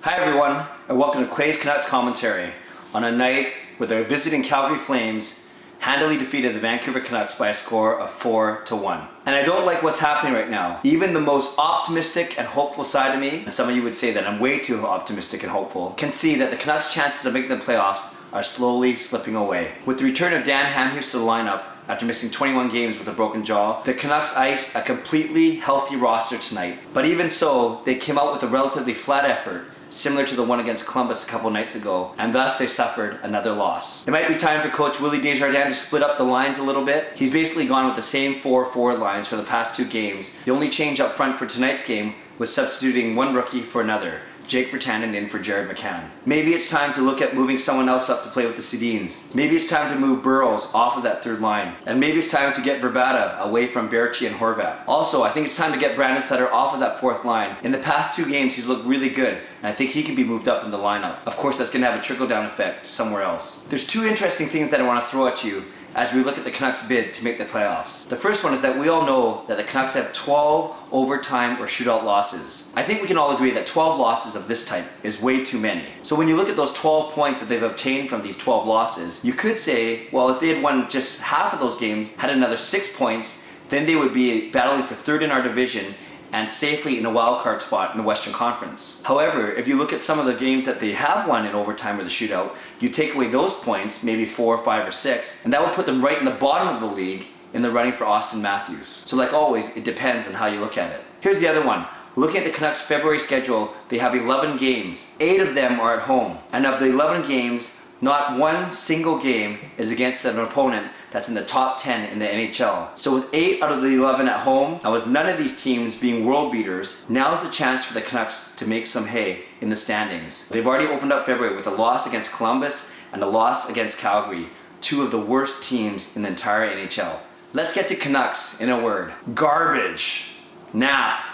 Hi everyone, and welcome to Clay's Canucks commentary on a night where the visiting Calgary Flames handily defeated the Vancouver Canucks by a score of 4-1. And I don't like what's happening right now. Even the most optimistic and hopeful side of me, and some of you would say that I'm way too optimistic and hopeful, can see that the Canucks' chances of making the playoffs are slowly slipping away. With the return of Dan Hamhuis to the lineup after missing 21 games with a broken jaw, the Canucks iced a completely healthy roster tonight. But even so, they came out with a relatively flat effort, similar to the one against Columbus a couple nights ago, and thus they suffered another loss. It might be time for Coach Willie Desjardins to split up the lines a little bit. He's basically gone with the same 4 forward lines for the past 2 games. The only change up front for tonight's game was substituting one rookie for another, Jake Virtanen in for Jared McCann. Maybe it's time to look at moving someone else up to play with the Sedins. Maybe it's time to move Burrows off of that third line. And maybe it's time to get Verbata away from Berchi and Horvat. Also, I think it's time to get Brandon Sutter off of that fourth line. In the past 2 games, he's looked really good, and I think he can be moved up in the lineup. Of course, that's going to have a trickle-down effect somewhere else. There's 2 interesting things that I want to throw at you as we look at the Canucks' bid to make the playoffs. The first one is that we all know that the Canucks have 12 overtime or shootout losses. I think we can all agree that 12 losses of this type is way too many. So when you look at those 12 points that they've obtained from these 12 losses, you could say, well, if they had won just half of those games, had another 6 points, then they would be battling for third in our division and safely in a wild card spot in the Western Conference. However, if you look at some of the games that they have won in overtime or the shootout, you take away those points, maybe 4, 5, or 6, and that would put them right in the bottom of the league in the running for Austin Matthews. So like always, it depends on how you look at it. Here's the other one. Looking at the Canucks' February schedule, they have 11 games. 8 of them are at home. And of the 11 games, not one single game is against an opponent that's in the top 10 in the NHL. So with 8 out of the 11 at home, and with none of these teams being world beaters, now's the chance for the Canucks to make some hay in the standings. They've already opened up February with a loss against Columbus and a loss against Calgary, 2 of the worst teams in the entire NHL. Let's get to Canucks in a word. Garbage. Knapp.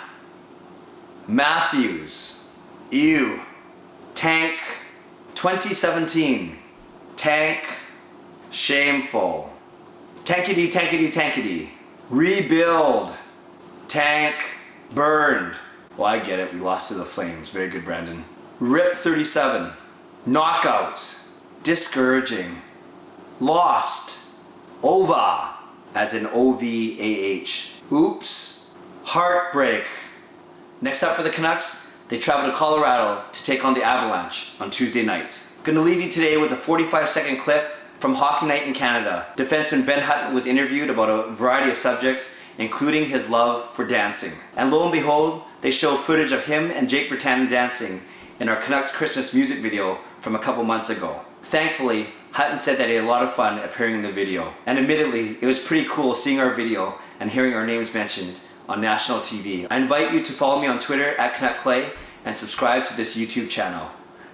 Matthews. Ew. Tank. 2017. Tank. Shameful. Tankety, tankety, tankety. Rebuild. Tank. Burned. Well, I get it. We lost to the Flames. Very good, Brandon. Rip 37. Knockout. Discouraging. Lost. Ova. As in O-V-A-H. Oops. Heartbreak. Next up for the Canucks, they travel to Colorado to take on the Avalanche on Tuesday night. Gonna leave you today with a 45-second clip from Hockey Night in Canada. Defenseman Ben Hutton was interviewed about a variety of subjects, including his love for dancing. And lo and behold, they showed footage of him and Jake Virtanen dancing in our Canucks Christmas music video from a couple months ago. Thankfully, Hutton said that he had a lot of fun appearing in the video. And admittedly, it was pretty cool seeing our video and hearing our names mentioned on national TV. I invite you to follow me on Twitter at CanuckClay and subscribe to this YouTube channel.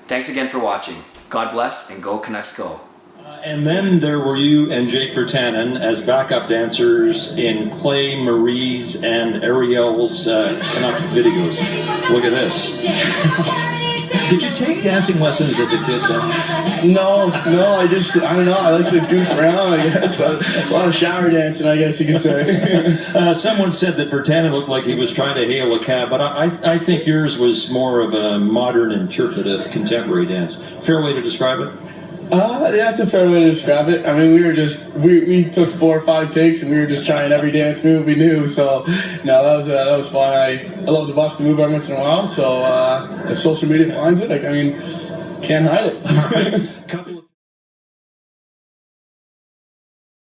Thanks again for watching. God bless and go Canucks go. And then there were you and Jake Virtanen as backup dancers in Clay, Marie's, and Ariel's Canucks videos. Look at this. Did you take dancing lessons as a kid then? No, I don't know, I like to goof around, I guess. A lot of shower dancing, I guess you could say. Someone said that Virtanen looked like he was trying to hail a cab, but I think yours was more of a modern, interpretive, contemporary dance. Fair way to describe it? Yeah, that's a fair way to describe it. I mean, we took 4 or 5 takes and we were just trying every dance move we knew. So, no, that was fun. I love to bust a move every once in a while. So, if social media finds it, can't hide it.